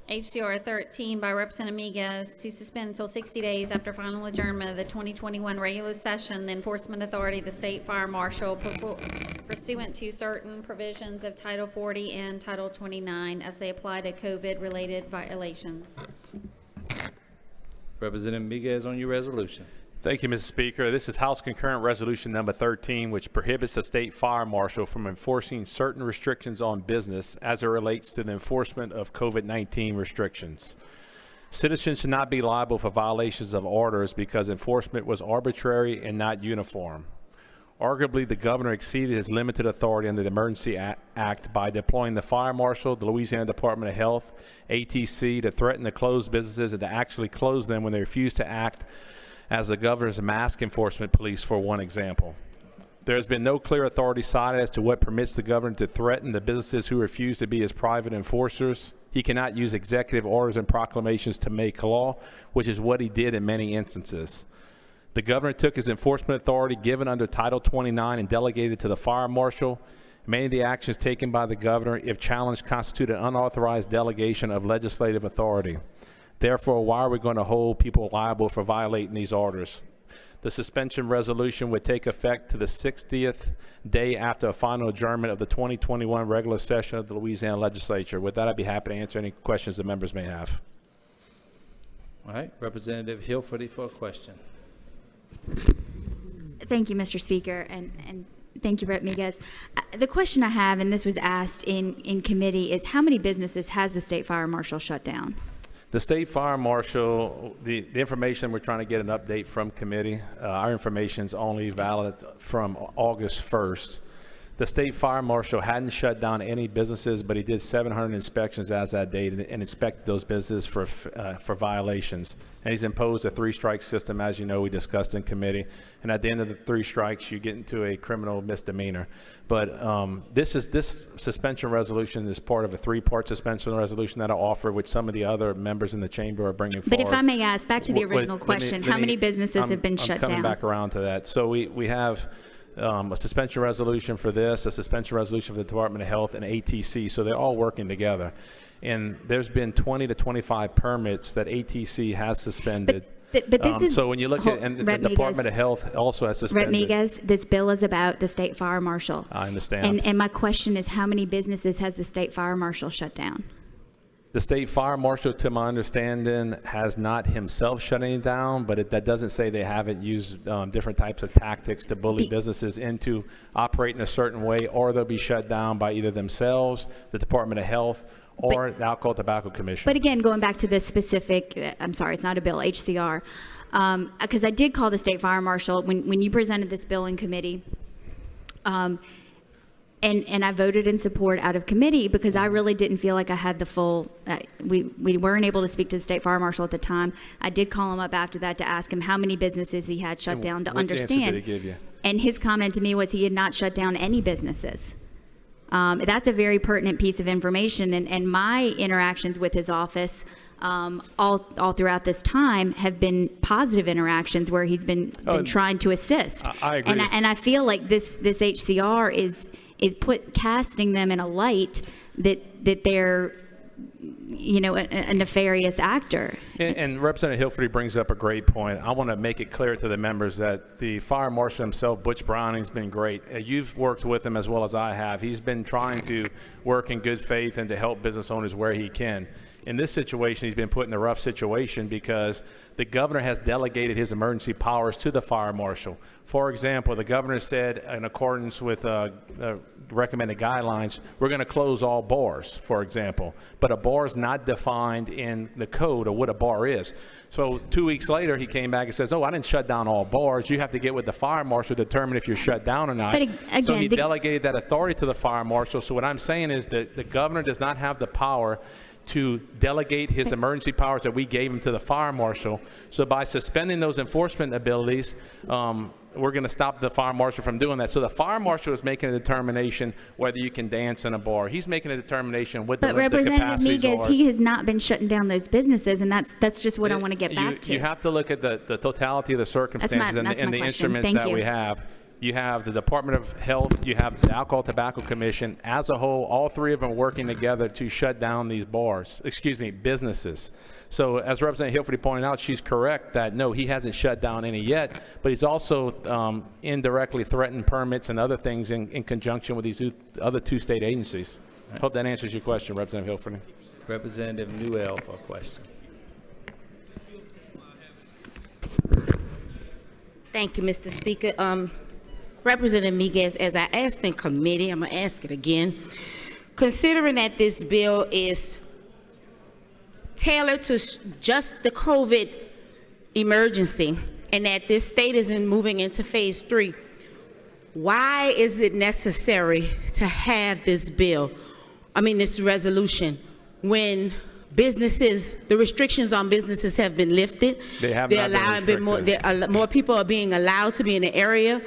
HCR 13 by Representative Miguez to suspend until 60 days after final adjournment of the 2021 regular session the enforcement authority of the State Fire Marshal pursuant to certain provisions of Title 40 and Title 29 as they apply to COVID-related violations. Representative Miguez on your resolution. Thank you, Mr. Speaker. This is House Concurrent Resolution number 13, which prohibits the State Fire Marshal from enforcing certain restrictions on business as it relates to the enforcement of COVID-19 restrictions. Citizens should not be liable for violations of orders because enforcement was arbitrary and not uniform. Arguably, the governor exceeded his limited authority under the Emergency Act by deploying the Fire Marshal, the Louisiana Department of Health, ATC, to threaten to close businesses and to actually close them when they refuse to act as the governor's mask enforcement police, for one example. There has been no clear authority cited as to what permits the governor to threaten the businesses who refuse to be his private enforcers. He cannot use executive orders and proclamations to make law, which is what he did in many instances. The governor took his enforcement authority given under Title 29 and delegated it to the Fire Marshal. Many of the actions taken by the governor, if challenged, constitute an unauthorized delegation of legislative authority. Therefore, why are we going to hold people liable for violating these orders? The suspension resolution would take effect to the 60th day after a final adjournment of the 2021 regular session of the Louisiana Legislature. With that, I'd be happy to answer any questions the members may have. All right, Representative Hilferty for a question. Thank you, Mr. Speaker, and thank you, Rep. Miguez. The question I have, and this was asked in committee, is how many businesses has the State Fire Marshal shut down? The State Fire Marshal, the information we're trying to get an update from committee. Our information is only valid from August 1st. The State Fire Marshal hadn't shut down any businesses, but he did 700 inspections as that date and inspected those businesses for violations. And he's imposed a 3-strike system, as you know, we discussed in committee. And at the end of the 3 strikes, you get into a criminal misdemeanor. But this suspension resolution is part of a 3-part suspension resolution that I'll offer, which some of the other members in the chamber are bringing forward. But if I may ask, back to the original question, how many businesses have been shut down? I'm coming back around to that. So we have a suspension resolution for this, a suspension resolution for the Department of Health, and ATC. So they're all working together. And there's been 20 to 25 permits that ATC has suspended. But this is, so when you look at, and the Department of Health also has suspended. Rep. Miguez, this bill is about the State Fire Marshal. I understand. And my question is, how many businesses has the State Fire Marshal shut down? The State Fire Marshal, to my understanding, has not himself shut any down, but that doesn't say they haven't used different types of tactics to bully businesses into operating a certain way, or they'll be shut down by either themselves, the Department of Health, or the Alcohol Tobacco Commission. But again, going back to the specific, I'm sorry, it's not a bill, HCR, because I did call the State Fire Marshal when you presented this bill in committee. And I voted in support out of committee because I really didn't feel like I had the full, we weren't able to speak to the State Fire Marshal at the time. I did call him up after that to ask him how many businesses he had shut down to understand. What answer did he give you? And his comment to me was he had not shut down any businesses. That's a very pertinent piece of information. And my interactions with his office all throughout this time have been positive interactions where he's been trying to assist. I agree. And I feel like this HCR is casting them in a light that they're, you know, a nefarious actor. And Representative Hilferty brings up a great point. I want to make it clear to the members that the Fire Marshal himself, Butch Browning's been great. You've worked with him as well as I have. He's been trying to work in good faith and to help business owners where he can. In this situation, he's been put in a rough situation because the governor has delegated his emergency powers to the Fire Marshal. For example, the governor said, in accordance with recommended guidelines, we're going to close all bars, for example. But a bar is not defined in the code of what a bar is. So 2 weeks later, he came back and says, oh, I didn't shut down all bars. You have to get with the Fire Marshal to determine if you're shut down or not. But again, so he delegated that authority to the Fire Marshal. So what I'm saying is that the governor does not have the power to delegate his emergency powers that we gave him to the Fire Marshal. So by suspending those enforcement abilities, we're going to stop the Fire Marshal from doing that. So the Fire Marshal is making a determination whether you can dance in a bar. He's making a determination what the capacities are. But Representative Miguez, he has not been shutting down those businesses, and that's just what I want to get back to. You have to look at the totality of the circumstances and the instruments that we have. you have the Department of Health, you have the Alcohol Tobacco Commission. As a whole, all three of them working together to shut down these businesses. So as Representative Hilferty pointed out, she's correct that no, he hasn't shut down any yet, but he's also indirectly threatened permits and other things in conjunction with these other two state agencies. Hope that answers your question, Representative Hilferty. Representative Newell for a question. Thank you, Mr. Speaker. Representative Miguez, as I asked in committee, I'm going to ask it again. Considering that this bill is tailored to just the COVID emergency and that this state isn't moving into phase 3, why is it necessary to have this bill, this resolution, when businesses, the restrictions on businesses have been lifted? They have They're not been allowing restricted. more people are being allowed to be in the area.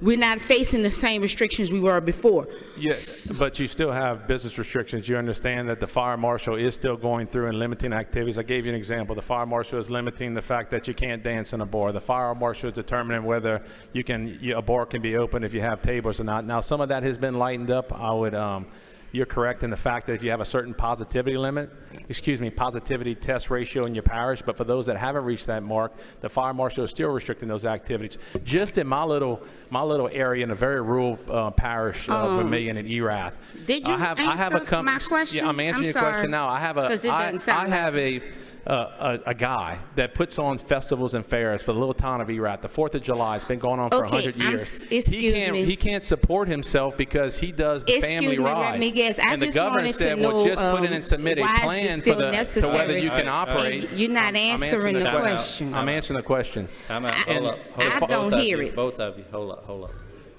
We're not facing the same restrictions we were before. Yes, but you still have business restrictions. You understand that the fire marshal is still going through and limiting activities. I gave you an example. The fire marshal is limiting the fact that you can't dance in a bar. The fire marshal is determining whether a bar can be open if you have tables or not. Now, some of that has been lightened up. You're correct in the fact that if you have a certain positivity test ratio in your parish, but for those that haven't reached that mark, the fire marshal is still restricting those activities. Just in my little area in a very rural parish of Vermilion and Erath. Did you answer my question? Yeah, I'm answering your sorry, question now. I have a guy that puts on festivals and fairs for the little town of Erath. The 4th of July. It's been going on for 100 years. He can't support himself because he does the family ride. Miguez, And the governor said, well, just put in and submit a plan to whether you can operate. And you're not answering the question. I'm answering the question. Time out. Hold up. I don't hear it. Both of you, hold up.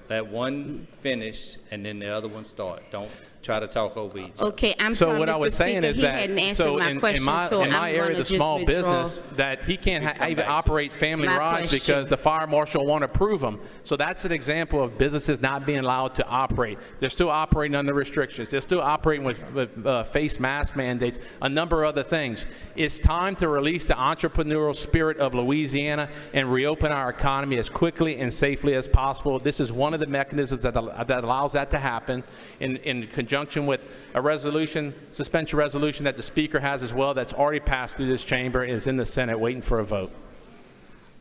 Let one finish and then the other one start. Don't try to talk over each other. Okay, I'm So sorry, what I Mr. was saying Speaker, is he that hadn't answered so my in question, so my I'm area, gonna the just small withdraw. business that he can't even back to operate family my rides question. because the fire marshal won't approve them. So that's an example of businesses not being allowed to operate. They're still operating under restrictions. They're still operating with face mask mandates, a number of other things. It's time to release the entrepreneurial spirit of Louisiana and reopen our economy as quickly and safely as possible. This is one of the mechanisms that allows that to happen in conjunction with a suspension resolution that the Speaker has as well that's already passed through this chamber and is in the Senate waiting for a vote.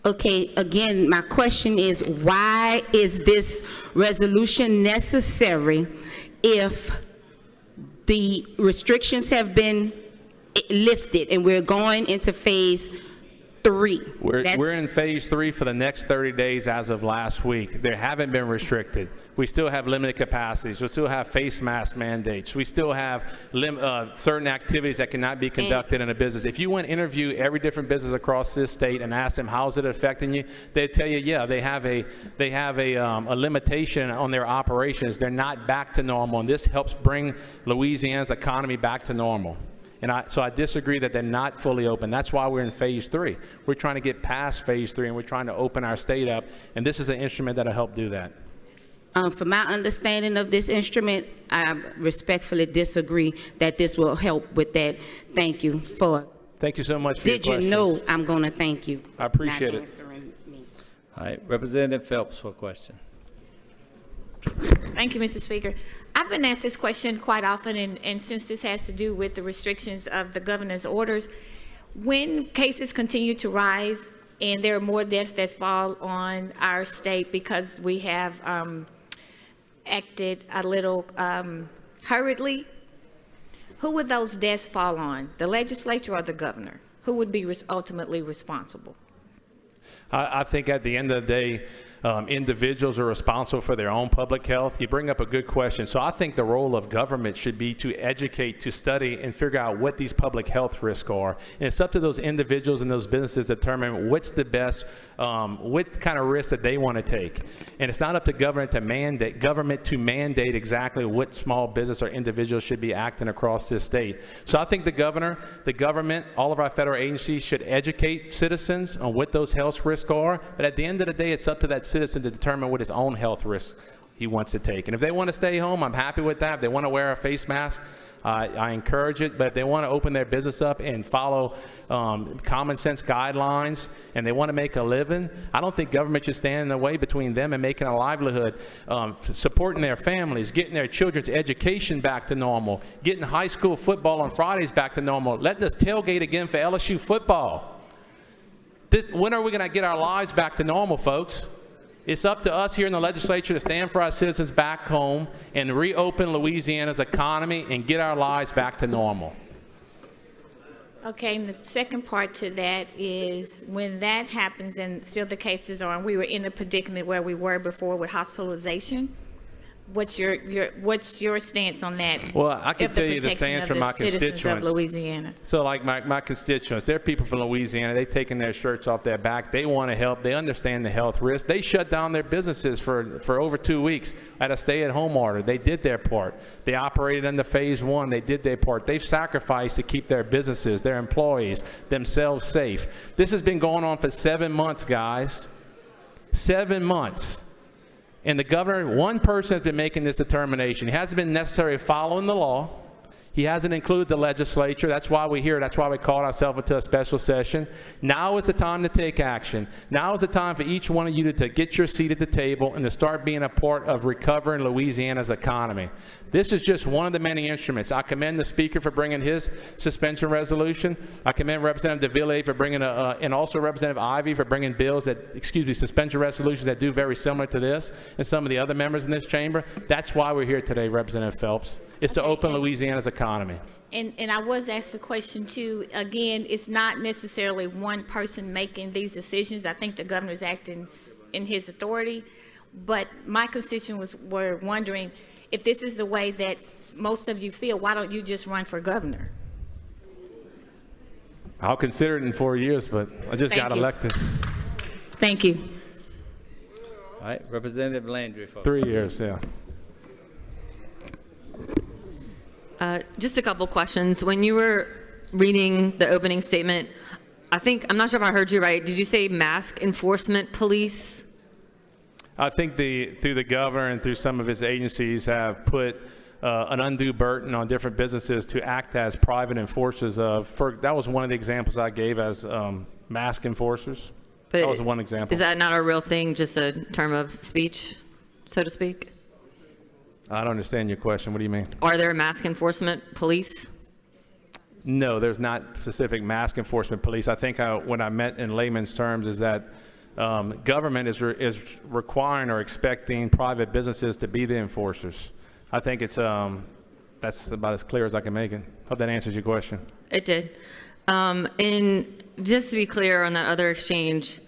Okay, again, my question is, why is this resolution necessary if the restrictions have been lifted and we're going into phase 3? We're in phase 3 for the next 30 days as of last week. They haven't been restricted. We still have limited capacities. We still have face mask mandates. We still have certain activities that cannot be conducted in a business. If you went interview every different business across this state and ask them how's it affecting you, they'd tell you, yeah, they have a limitation on their operations. They're not back to normal, and this helps bring Louisiana's economy back to normal. So I disagree that they're not fully open. That's why we're in phase 3. We're trying to get past phase 3, and we're trying to open our state up, and this is an instrument that'll help do that. From my understanding of this instrument, I respectfully disagree that this will help with that. Thank you for. Thank you so much for your Did you questions. know I'm going to thank you? I appreciate it. All right, Representative Phelps for a question. Thank you, Mr. Speaker. I've been asked this question quite often, and since this has to do with the restrictions of the governor's orders, when cases continue to rise and there are more deaths that fall on our state because we have acted a little hurriedly, who would those deaths fall on? The legislature or the governor? Who would be ultimately responsible? I think at the end of the day, individuals are responsible for their own public health. You bring up a good question. So I think the role of government should be to educate, to study, and figure out what these public health risks are. And it's up to those individuals and those businesses to determine what's the best, what kind of risks that they want to take. And it's not up to government to mandate exactly what small business or individuals should be acting across this state. So I think the governor, the government, all of our federal agencies should educate citizens on what those health risks are. But at the end of the day, it's up to that citizen to determine what his own health risks he wants to take. And if they want to stay home, I'm happy with that. If they want to wear a face mask, I encourage it, but if they want to open their business up and follow common sense guidelines and they want to make a living, I don't think government should stand in the way between them and making a livelihood, supporting their families, getting their children's education back to normal, getting high school football on Fridays back to normal, letting us tailgate again for LSU football. When are we going to get our lives back to normal, folks? It's up to us here in the legislature to stand for our citizens back home and reopen Louisiana's economy and get our lives back to normal. Okay, and the second part to that is when that happens, and still the cases are, and we were in a predicament where we were before with hospitalization, what's your stance on that? Well, I can of the tell you the protection stance of from the my citizens constituents. of Louisiana. So like my constituents, they're people from Louisiana. They've taken their shirts off their back. They want to help. They understand the health risks. They shut down their businesses for over 2 weeks at a stay-at-home order. They did their part. They operated under phase 1. They did their part. They've sacrificed to keep their businesses, their employees, themselves safe. This has been going on for 7 months, guys. 7 months. And the governor, one person has been making this determination. He hasn't been necessarily following the law. He hasn't included the legislature. That's why we're here. That's why we called ourselves into a special session. Now is the time to take action. Now is the time for each one of you to get your seat at the table and to start being a part of recovering Louisiana's economy. This is just one of the many instruments. I commend the Speaker for bringing his suspension resolution. I commend Representative DeVille for bringing and also Representative Ivey for bringing bills that, suspension resolutions that do very similar to this, and some of the other members in this chamber. That's why we're here today, Representative Phelps. It's to open Louisiana's economy. And I was asked the question too, again, it's not necessarily one person making these decisions. I think the governor's acting in his authority, but my constituents were wondering, if this is the way that most of you feel, why don't you just run for governor? I'll consider it in 4 years, but I just got elected. Thank you. All right, Representative Landry. 3 years, yeah. Just a couple questions. When you were reading the opening statement, I'm not sure if I heard you right. Did you say mask enforcement police? I think through the governor and through some of his agencies have put an undue burden on different businesses to act as private enforcers that was one of the examples I gave as mask enforcers. That was one example. Is that not a real thing, just a term of speech, so to speak? I don't understand your question. What do you mean? Are there mask enforcement police? No, there's not specific mask enforcement police. I think what I meant in layman's terms is that government is requiring or expecting private businesses to be the enforcers. I think it's that's about as clear as I can make it. Hope that answers your question. It did. And just to be clear on that other exchange,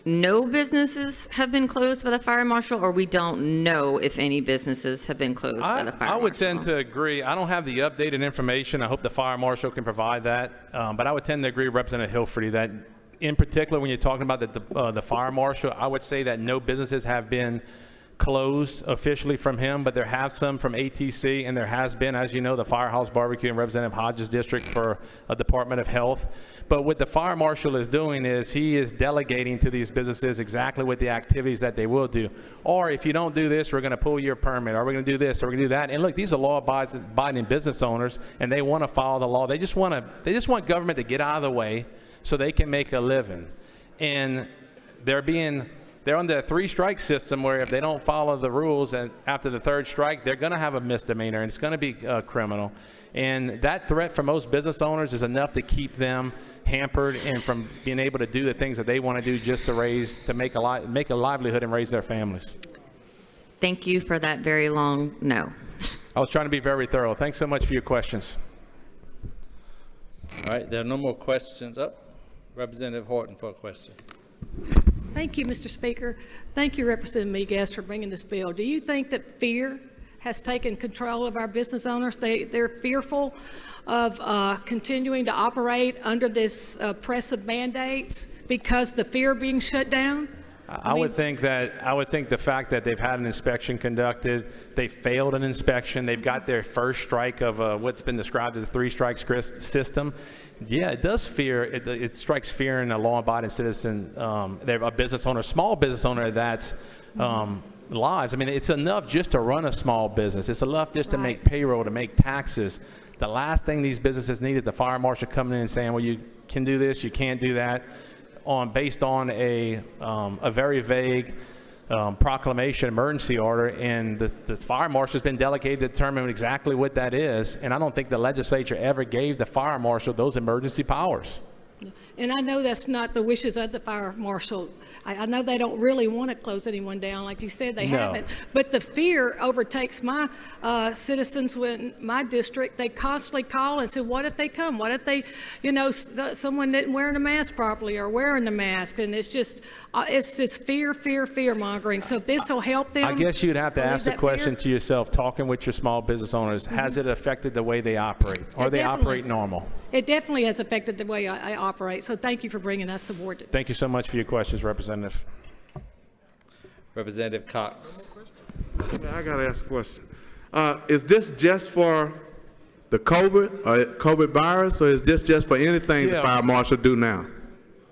no businesses have been closed by the fire marshal, or we don't know if any businesses have been closed by the fire marshal? I would tend to agree. I don't have the updated information. I hope the fire marshal can provide that. But I would tend to agree with Representative Hilferty that in particular when you're talking about the fire marshal, I would say that no businesses have been closed officially from him, but there have some from ATC, and there has been, as you know, the Firehouse Barbecue in Representative Hodges' district for a Department of Health. But what the fire marshal is doing is he is delegating to these businesses exactly what the activities that they will do. Or if you don't do this, we're going to pull your permit, or we're going to do this, or we're going to do that. And look, these are law-abiding business owners, and they want to follow the law. They just want government to get out of the way so they can make a living. And they're under a 3-strike system where if they don't follow the rules and after the 3rd strike, they're going to have a misdemeanor and it's going to be criminal. And that threat for most business owners is enough to keep them hampered and from being able to do the things that they want to do just to make a livelihood and raise their families. Thank you for that very long no. I was trying to be very thorough. Thanks so much for your questions. All right, there are no more questions up. Representative Horton for a question. Thank you, Mr. Speaker. Thank you, Representative Miguez, for bringing this bill. Do you think that fear has taken control of our business owners? They're fearful of continuing to operate under this press of mandates because the fear of being shut down? I would think the fact that they've had an inspection conducted, they failed an inspection, they've got their first strike of what's been described as a 3-strike system. Yeah, it does it strikes fear in a law-abiding citizen. They're a business owner, small business owner that's lives. I mean, it's enough just to run a small business. It's enough just to make payroll, to make taxes. The last thing these businesses need is the fire marshal coming in and saying, well, you can do this, you can't do that, based on a very vague proclamation, emergency order, and the fire marshal has been delegated to determine exactly what that is, and I don't think the legislature ever gave the fire marshal those emergency powers. And I know that's not the wishes of the fire marshal. I know they don't really want to close anyone down, like you said, they haven't. But the fear overtakes my citizens in my district. They constantly call and say, what if they come? What if they, someone didn't wear a mask properly or wearing the mask? And it's just fear mongering. So if this will help them. I guess you'd have to relieve ask the that question fear. to yourself, talking with your small business owners, has it affected the way they operate? Or they definitely. operate normal? It definitely has affected the way I operate. So thank you for bringing us aboard. Thank you so much for your questions, Representative. Representative Cox. I got to ask a question. Is this just for the COVID virus, or is this just for anything the fire marshal do now?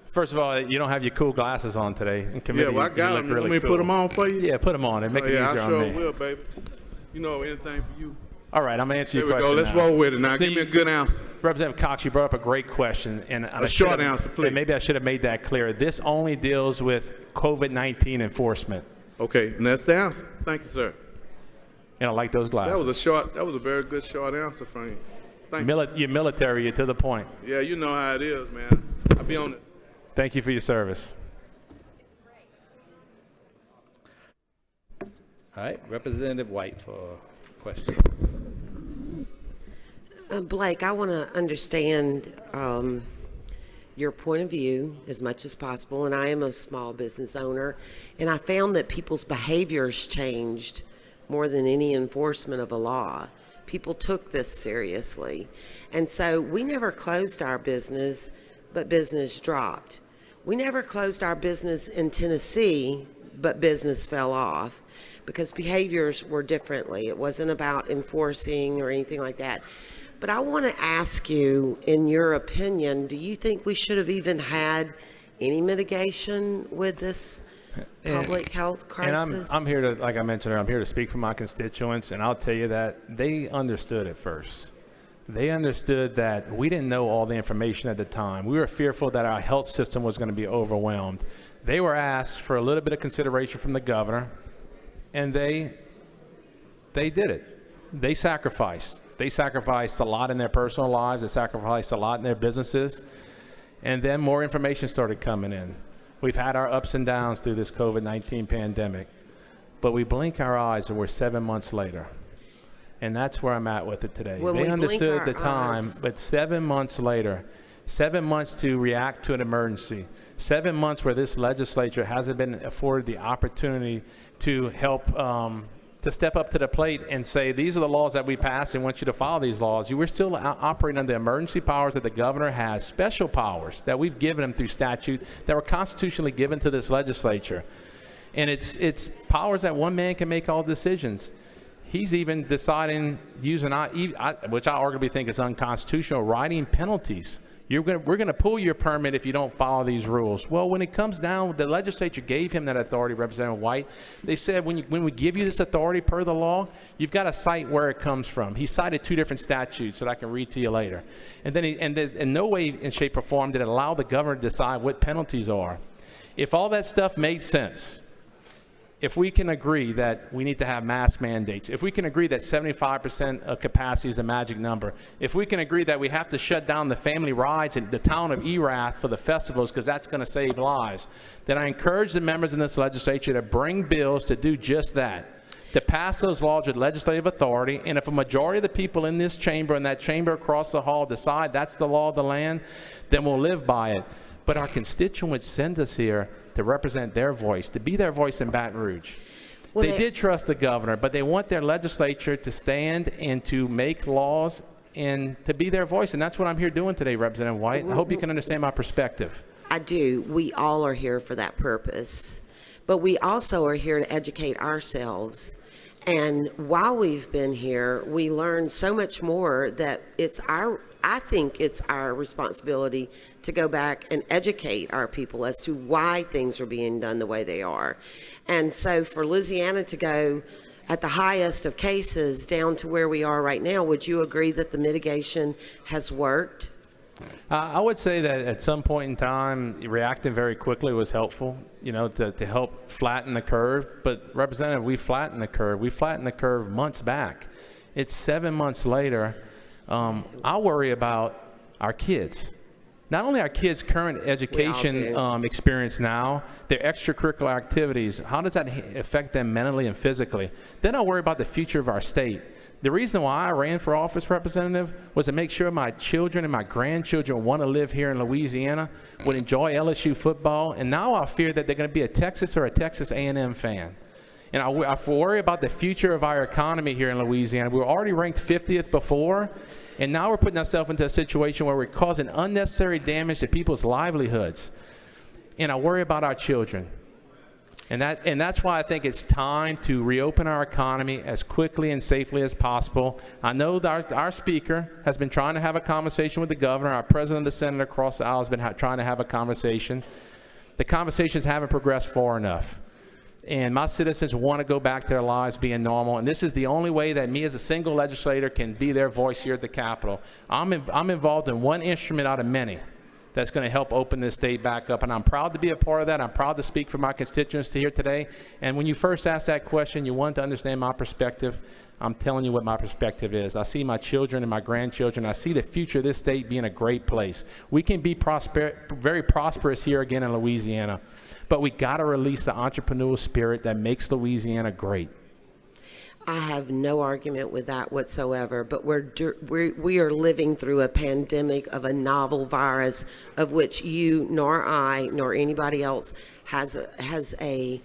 First of all, you don't have your cool glasses on today. In committee, Yeah, well, I got them. Really Let me cool. put them on for you? Yeah, put them on and make it Yeah, easier I on sure me. will, baby. Anything for you. All right, I'm going to answer There your we question go. Let's now. roll with it now. Give me a good answer. Representative Cox, you brought up a great question. And A short answer, please. And maybe I should have made that clear. This only deals with COVID-19 enforcement. Okay, and that's the answer. Thank you, sir. And I like those glasses. That was a very good short answer from you. Thank you. You're military, you're to the point. Yeah, you know how it is, man. I'll be on it. Thank you for your service. All right, Representative White for a question. Blake, I want to understand your point of view as much as possible, and I am a small business owner, and I found that people's behaviors changed more than any enforcement of a law. People took this seriously, and so we never closed our business, but business dropped. We never closed our business in Tennessee, but business fell off because behaviors were differently. It wasn't about enforcing or anything like that. But I want to ask you, in your opinion, do you think we should have even had any mitigation with this public health crisis? And I'm here to, like I mentioned, I'm here to speak for my constituents, and I'll tell you that they understood at first. They understood that we didn't know all the information at the time. We were fearful that our health system was going to be overwhelmed. They were asked for a little bit of consideration from the governor, and they did it. They sacrificed. They sacrificed a lot in their personal lives. They sacrificed a lot in their businesses. And then more information started coming in. We've had our ups and downs through this COVID-19 pandemic, but we blink our eyes and we're 7 months later. And that's where I'm at with it today. When they we blink understood our the time, eyes. but 7 months later, 7 months to react to an emergency, 7 months where this legislature hasn't been afforded the opportunity to help to step up to the plate and say, these are the laws that we passed and want you to follow these laws. You were still operating under emergency powers that the governor has, special powers that we've given him through statute that were constitutionally given to this legislature. And it's powers that one man can make all decisions. He's even deciding using, which I arguably think is unconstitutional, writing penalties. We're going to pull your permit if you don't follow these rules. Well, when it comes down, the legislature gave him that authority, Representative White. They said, when we give you this authority per the law, you've got to cite where it comes from. He cited 2 different statutes that I can read to you later. And then in no way, in shape or form, did it allow the governor to decide what penalties are. If all that stuff made sense, if we can agree that we need to have mask mandates, if we can agree that 75% of capacity is the magic number, if we can agree that we have to shut down the family rides in the town of Erath for the festivals because that's going to save lives, then I encourage the members in this legislature to bring bills to do just that, to pass those laws with legislative authority. And if a majority of the people in this chamber and that chamber across the hall decide that's the law of the land, then we'll live by it. But our constituents send us here to represent their voice, to be their voice in Baton Rouge. Well, they did trust the governor, but they want their legislature to stand and to make laws and to be their voice. And that's what I'm here doing today, Representative White. I hope you can understand my perspective. I do. We all are here for that purpose. But we also are here to educate ourselves. And while we've been here, we learned so much more that I think it's our responsibility to go back and educate our people as to why things are being done the way they are. And so for Louisiana to go at the highest of cases down to where we are right now, would you agree that the mitigation has worked? I would say that at some point in time, reacting very quickly was helpful, to help flatten the curve. But Representative, we flattened the curve. We flattened the curve months back. It's 7 months later. I worry about our kids. Not only our kids' current education experience now, their extracurricular activities, how does that affect them mentally and physically? Then I worry about the future of our state. The reason why I ran for office, Representative, was to make sure my children and my grandchildren want to live here in Louisiana, would enjoy LSU football, and now I fear that they're going to be a Texas or a Texas A&M fan. And I worry about the future of our economy here in Louisiana. We were already ranked 50th before, and now we're putting ourselves into a situation where we're causing unnecessary damage to people's livelihoods. And I worry about our children. And that's why I think it's time to reopen our economy as quickly and safely as possible. I know that our speaker has been trying to have a conversation with the governor. Our president of the Senate across the aisle has been trying to have a conversation. The conversations haven't progressed far enough. And my citizens want to go back to their lives being normal. And this is the only way that me as a single legislator can be their voice here at the Capitol. I'm involved in one instrument out of many that's going to help open this state back up. And I'm proud to be a part of that. I'm proud to speak for my constituents here today. And when you first asked that question, you wanted to understand my perspective. I'm telling you what my perspective is. I see my children and my grandchildren. I see the future of this state being a great place. We can be very prosperous here again in Louisiana, but we got to release the entrepreneurial spirit that makes Louisiana great. I have no argument with that whatsoever, but we are living through a pandemic of a novel virus of which you nor I nor anybody else has a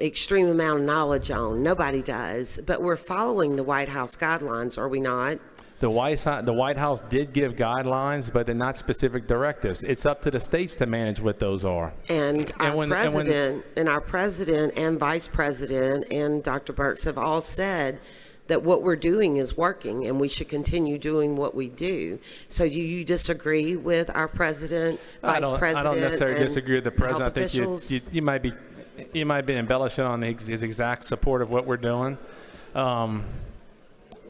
extreme amount of knowledge on. Nobody does, but we're following the White House guidelines, are we not? The White House did give guidelines, but they're not specific directives. It's up to the states to manage what those are. And our president and vice president and Dr. Burks have all said that what we're doing is working and we should continue doing what we do. So do you disagree with our president, vice president? I don't necessarily disagree with the president. I think you might be embellishing on his exact support of what we're doing.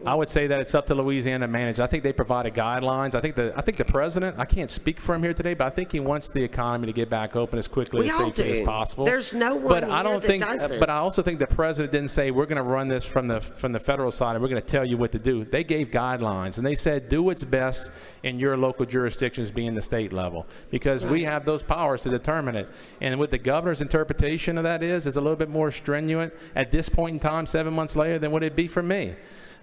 I would say that it's up to Louisiana to manage. I think they provided guidelines. I think the president, I can't speak for him here today, but I think he wants the economy to get back open as quickly and safely as possible. There's no one that doesn't. But I also think the president didn't say we're going to run this from the federal side and we're going to tell you what to do. They gave guidelines and they said do what's best in your local jurisdictions, being the state level, because we have those powers to determine it. And what the governor's interpretation of that is a little bit more stringent at this point in time, 7 months later, than would it be for me.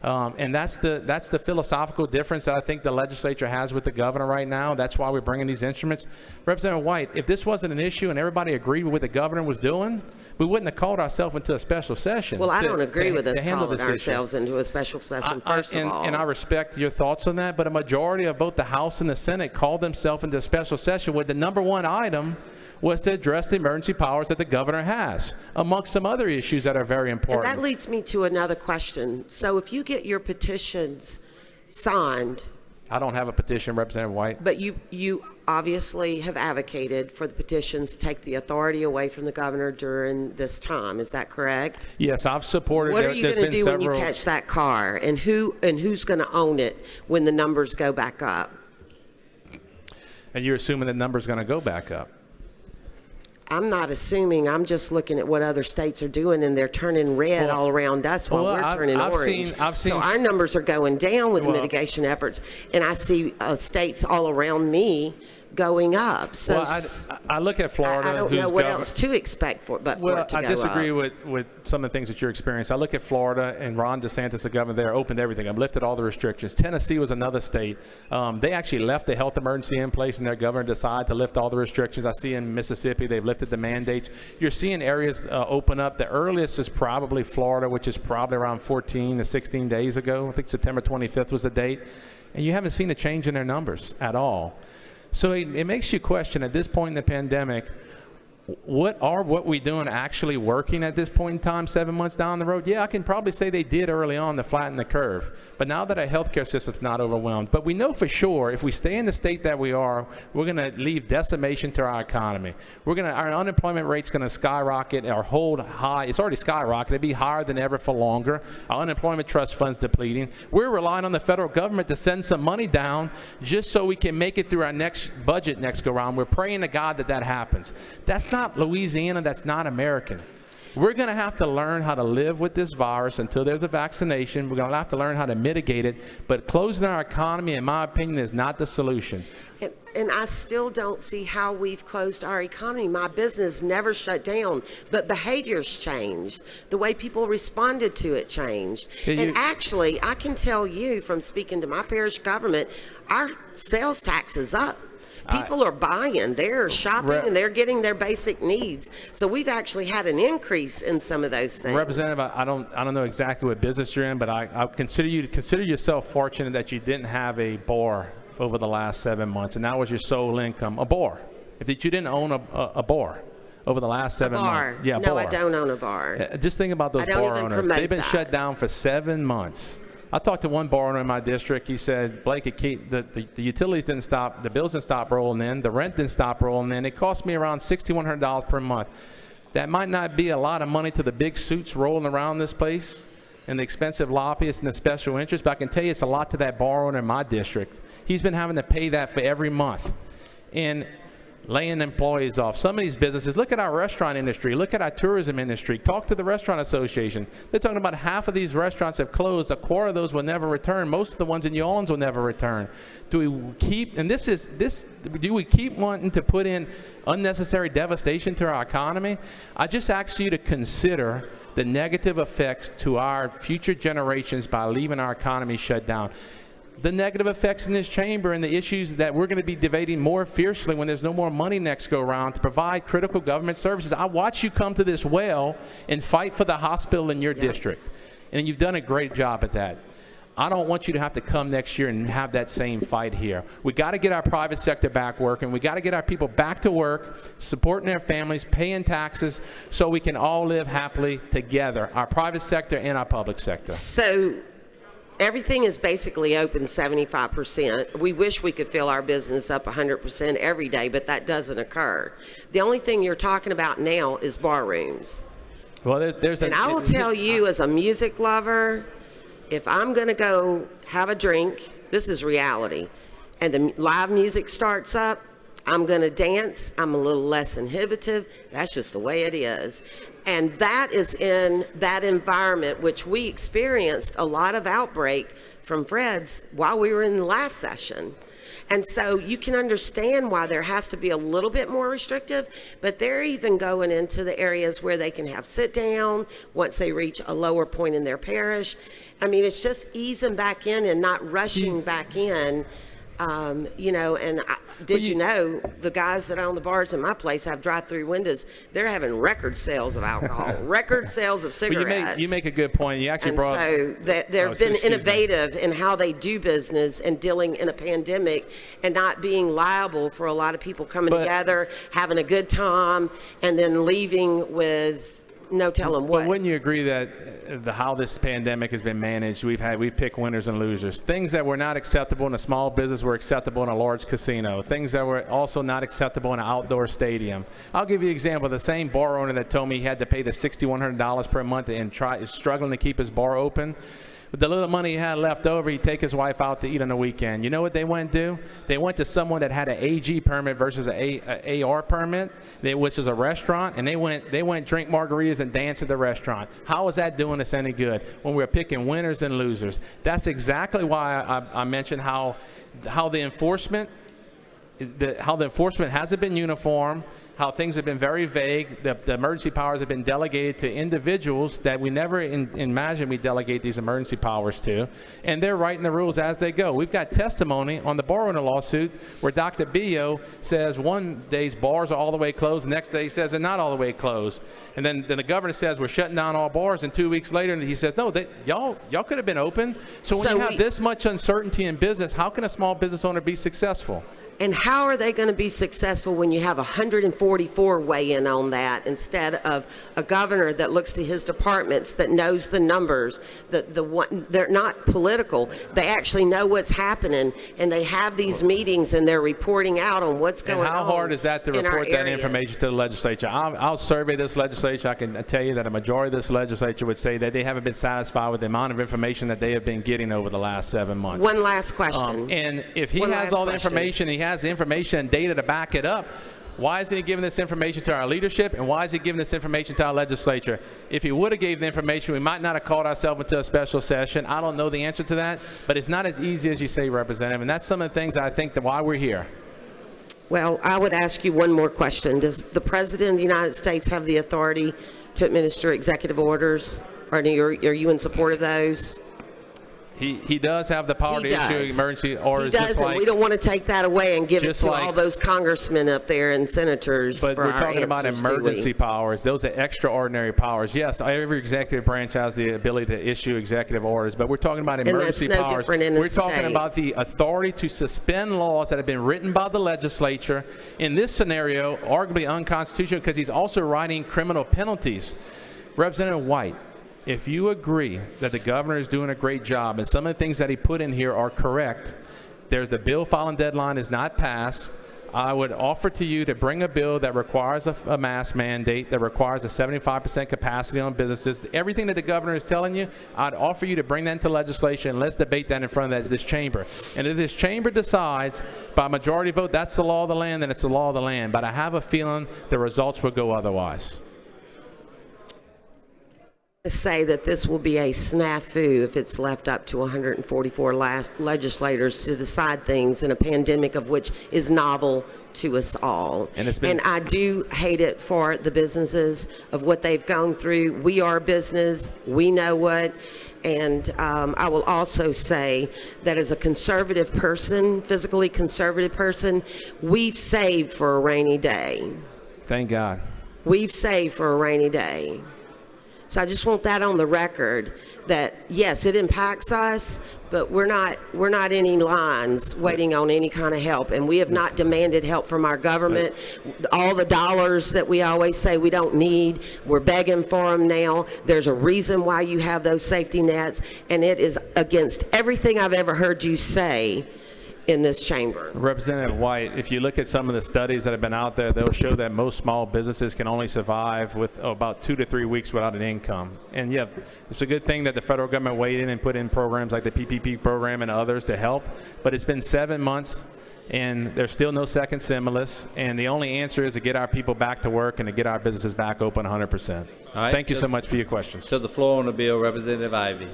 And that's the philosophical difference that I think the legislature has with the governor right now. That's why we're bringing these instruments. Representative White, if this wasn't an issue and everybody agreed with what the governor was doing, we wouldn't have called ourselves into a special session. Well, I don't agree with us calling ourselves into a special session, first of all. And I respect your thoughts on that, but a majority of both the House and the Senate called themselves into a special session where the number one item was to address the emergency powers that the governor has, amongst some other issues that are very important. And that leads me to another question. So if you get your petitions signed. I don't have a petition, Representative White. But you obviously have advocated for the petitions to take the authority away from the governor during this time. Is that correct? Yes, I've supported. What are you going to do when you catch that car? And who's going to own it when the numbers go back up? And you're assuming the number's going to go back up? I'm not assuming. I'm just looking at what other states are doing, and they're turning red all around us while we're turning orange. So our numbers are going down with the mitigation efforts, and I see states all around me going up. So I look at Florida. I don't know what else to expect for it to go up. I disagree with some of the things that you're experiencing. I look at Florida, and Ron DeSantis, the governor there, opened everything. I've lifted all the restrictions. Tennessee was another state. They actually left the health emergency in place, and their governor decided to lift all the restrictions. I see in Mississippi, they've lifted the mandates. You're seeing areas open up. The earliest is probably Florida, which is probably around 14 to 16 days ago. I think September 25th was the date. And you haven't seen a change in their numbers at all. So it makes you question at this point in the pandemic, what we doing actually working at this point in time, 7 months down the road? Yeah, I can probably say they did early on to flatten the curve. But now that our healthcare system's not overwhelmed, but we know for sure if we stay in the state that we are, we're going to leave decimation to our economy. Our unemployment rate's going to skyrocket or hold high. It's already skyrocketed. It'll be higher than ever for longer. Our unemployment trust fund's depleting. We're relying on the federal government to send some money down just so we can make it through our next budget next go round. We're praying to God that happens. That's not Louisiana. That's not American. We're going to have to learn how to live with this virus until there's a vaccination. We're going to have to learn how to mitigate it. But closing our economy, in my opinion, is not the solution. And I still don't see how we've closed our economy. My business never shut down, but behaviors changed. The way people responded to it changed. And actually, I can tell you from speaking to my parish government, our sales tax is up. People are buying, they're shopping, and they're getting their basic needs. So we've actually had an increase in some of those things. Representative, I don't know exactly what business you're in, but I consider yourself fortunate that you didn't have a bar over the last 7 months, and that was your sole income, a bar. If you didn't own a bar over the last 7 months. Yeah, no, bar. I don't own a bar. Just think about those bar owners. They've been shut down for 7 months. I talked to one bar owner in my district. He said, Blake, the utilities didn't stop, the bills didn't stop rolling in, the rent didn't stop rolling in. It cost me around $6,100 per month. That might not be a lot of money to the big suits rolling around this place and the expensive lobbyists and the special interests, but I can tell you it's a lot to that bar owner in my district. He's been having to pay that for every month. And laying employees off. Some of these businesses, look at our restaurant industry, look at our tourism industry, talk to the restaurant association. They're talking about half of these restaurants have closed, a quarter of those will never return, most of the ones in New Orleans will never return. Do we keep wanting to put in unnecessary devastation to our economy? I just ask you to consider the negative effects to our future generations by leaving our economy shut down. The negative effects in this chamber and the issues that we're going to be debating more fiercely when there's no more money next go around to provide critical government services. I watch you come to this well and fight for the hospital in your district, and you've done a great job at that. I don't want you to have to come next year and have that same fight here. We got to get our private sector back working. We got to get our people back to work, supporting their families, paying taxes, so we can all live happily together, our private sector and our public sector. So everything is basically open 75%. We wish we could fill our business up 100% every day, but that doesn't occur. The only thing you're talking about now is bar rooms. Well, and I will tell you, as a music lover, if I'm going to go have a drink, this is reality, and the live music starts up, I'm going to dance. I'm a little less inhibitive. That's just the way it is. And that is in that environment, which we experienced a lot of outbreak from Fred's while we were in the last session. And so you can understand why there has to be a little bit more restrictive, but they're even going into the areas where they can have sit down once they reach a lower point in their parish. I mean, it's just easing back in and not rushing back in. You know, and you know, the guys that own the bars in my place have drive-through windows. They're having record sales of alcohol, record sales of cigarettes. You make a good point. You actually brought. So they've been innovative in how they do business and dealing in a pandemic and not being liable for a lot of people coming together, having a good time, and then leaving with no telling what. But wouldn't you agree that how this pandemic has been managed, we've picked winners and losers. Things that were not acceptable in a small business were acceptable in a large casino. Things that were also not acceptable in an outdoor stadium. I'll give you an example. The same bar owner that told me he had to pay the $6,100 per month and is struggling to keep his bar open. With the little money he had left over, he'd take his wife out to eat on the weekend. You know what they went and do? They went to someone that had an AG permit versus an AR permit, which is a restaurant, and they went drink margaritas and dance at the restaurant. How is that doing us any good when we're picking winners and losers? That's exactly why I mentioned how the enforcement hasn't been uniform, how things have been very vague. The emergency powers have been delegated to individuals that we never imagined we delegate these emergency powers to, and they're writing the rules as they go. We've got testimony on the bar owner lawsuit where Dr. Bio says one day's bars are all the way closed, the next day he says they're not all the way closed, and then the governor says we're shutting down all bars, and 2 weeks later he says no, y'all could have been open. So when you have this much uncertainty in business, how can a small business owner be successful? And how are they going to be successful when you have 144 weigh in on that instead of a governor that looks to his departments, that knows the numbers, they're not political. They actually know what's happening, and they have these meetings and they're reporting out on what's going on. And how hard is that to in our report that areas. information to the legislature? I'll survey this legislature. I can tell you that a majority of this legislature would say that they haven't been satisfied with the amount of information that they have been getting over the last 7 months. One last question. And if he One has last all the question. information, he has the information and data to back it up, why isn't he giving this information to our leadership, and why is he giving this information to our legislature? If he would have gave the information, we might not have called ourselves into a special session. I don't know the answer to that, but it's not as easy as you say, Representative, and that's some of the things I think that why we're here. Well, I would ask you one more question. Does the President of the United States have the authority to administer executive orders? Are you in support of those? He does have the power He to does. issue emergency orders. He does, and we don't want to take that away and give it just to like- all those congressmen up there and senators But for we're our talking about answers, do we? emergency powers. Those are extraordinary powers. Yes, every executive branch has the ability to issue executive orders, but we're talking about that's emergency no powers. different in the We're talking state. about the authority to suspend laws that have been written by the legislature. In this scenario, arguably unconstitutional because he's also writing criminal penalties. Representative White, if you agree that the governor is doing a great job and some of the things that he put in here are correct, the bill filing deadline is not passed. I would offer to you to bring a bill that requires a mask mandate, that requires a 75% capacity on businesses. Everything that the governor is telling you, I'd offer you to bring that into legislation and let's debate that in front of this chamber. And if this chamber decides by majority vote that's the law of the land, then it's the law of the land. But I have a feeling the results will go otherwise. Say that this will be a snafu if it's left up to 144 legislators to decide things in a pandemic of which is novel to us all. And I do hate it for the businesses of what they've gone through. We are business. We know what. And I will also say that as a conservative person, physically conservative person, we've saved for a rainy day. Thank God. We've saved for a rainy day. So I just want that on the record that, yes, it impacts us, but we're not any lines waiting on any kind of help. And we have not demanded help from our government. All the dollars that we always say we don't need, we're begging for them now. There's a reason why you have those safety nets, and it is against everything I've ever heard you say in this chamber. Representative White, if you look at some of the studies that have been out there, they'll show that most small businesses can only survive with about 2 to 3 weeks without an income. And yeah, it's a good thing that the federal government weighed in and put in programs like the PPP program and others to help, but it's been 7 months and there's still no second stimulus, and the only answer is to get our people back to work and to get our businesses back open 100%. All right, Thank you so much for your questions. To the floor on the bill, Representative Ivy.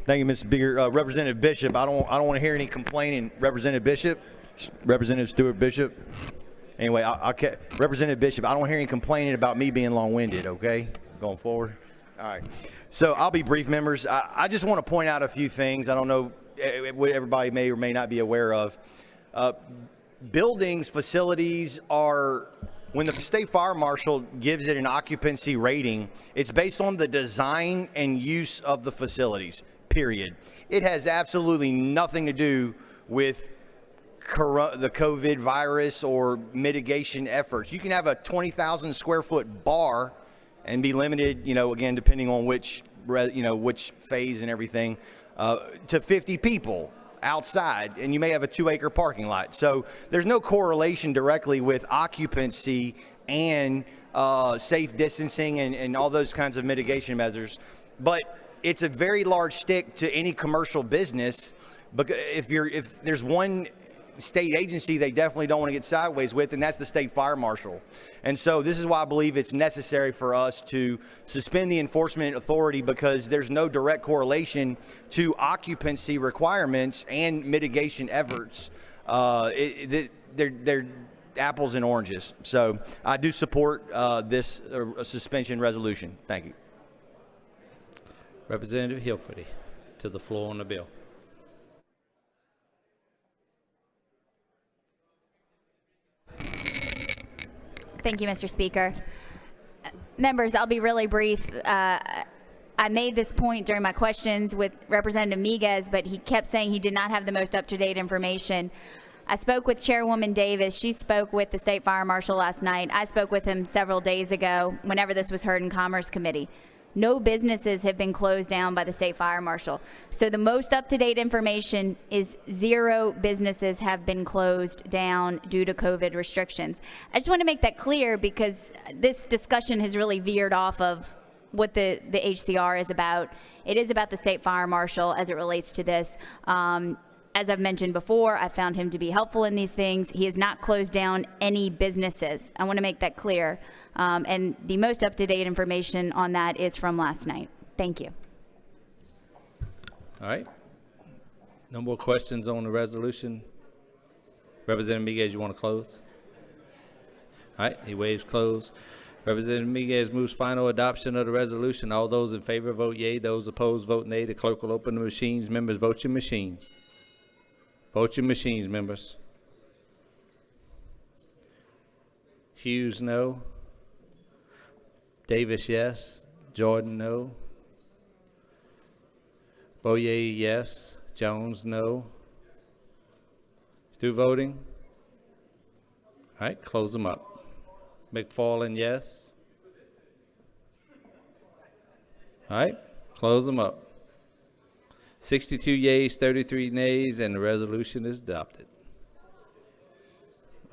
Thank you, Mr. Speaker. Representative Bishop, I don't want to hear any complaining. Representative Bishop, Representative Stewart Bishop. Anyway, Representative Bishop, I don't want to hear any complaining about me being long-winded. Okay, going forward. All right. So I'll be brief, members. I just want to point out a few things. I don't know what everybody may or may not be aware of. Buildings, facilities are. When the state fire marshal gives it an occupancy rating, it's based on the design and use of the facilities, period. It has absolutely nothing to do with the COVID virus or mitigation efforts. You can have a 20,000 square foot bar and be limited, again, depending on which phase and everything, to 50 people outside, and you may have a 2-acre parking lot. So there's no correlation directly with occupancy and safe distancing and all those kinds of mitigation measures. But it's a very large stick to any commercial business, because if there's one state agency they definitely don't want to get sideways with, and that's the state fire marshal. And so this is why I believe it's necessary for us to suspend the enforcement authority, because there's no direct correlation to occupancy requirements and mitigation efforts. They're apples and oranges. So I do support this suspension resolution. Thank you. Representative Hilferty, to the floor on the bill. Thank you, Mr. Speaker. Members, I'll be really brief. I made this point during my questions with Representative Miguez, but he kept saying he did not have the most up-to-date information. I spoke with Chairwoman Davis. She spoke with the State Fire Marshal last night. I spoke with him several days ago whenever this was heard in Commerce Committee. No businesses have been closed down by the State Fire Marshal. So the most up-to-date information is 0 businesses have been closed down due to COVID restrictions. I just want to make that clear because this discussion has really veered off of what the HCR is about. It is about the State Fire Marshal as it relates to this. As I've mentioned before, I found him to be helpful in these things. He has not closed down any businesses. I want to make that clear. And the most up-to-date information on that is from last night. Thank you. All right. No more questions on the resolution. Representative Miguez, you want to close? All right, he waives close. Representative Miguez moves final adoption of the resolution. All those in favor vote yea. Those opposed vote nay. The clerk will open the machines. Members, vote your machines. Vote your machines, members. Hughes, no. Davis, yes. Jordan, no. Boyer, yes. Jones, no. Through voting? All right, close them up. McFarland, yes. All right, close them up. 62 yeas, 33 nays, and the resolution is adopted.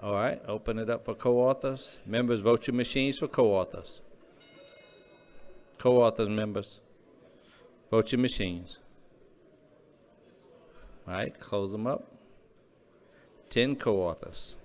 All right, open it up for co-authors. Members, vote your machines for co-authors. Co-authors, members, vote your machines. All right, close them up. 10 co-authors.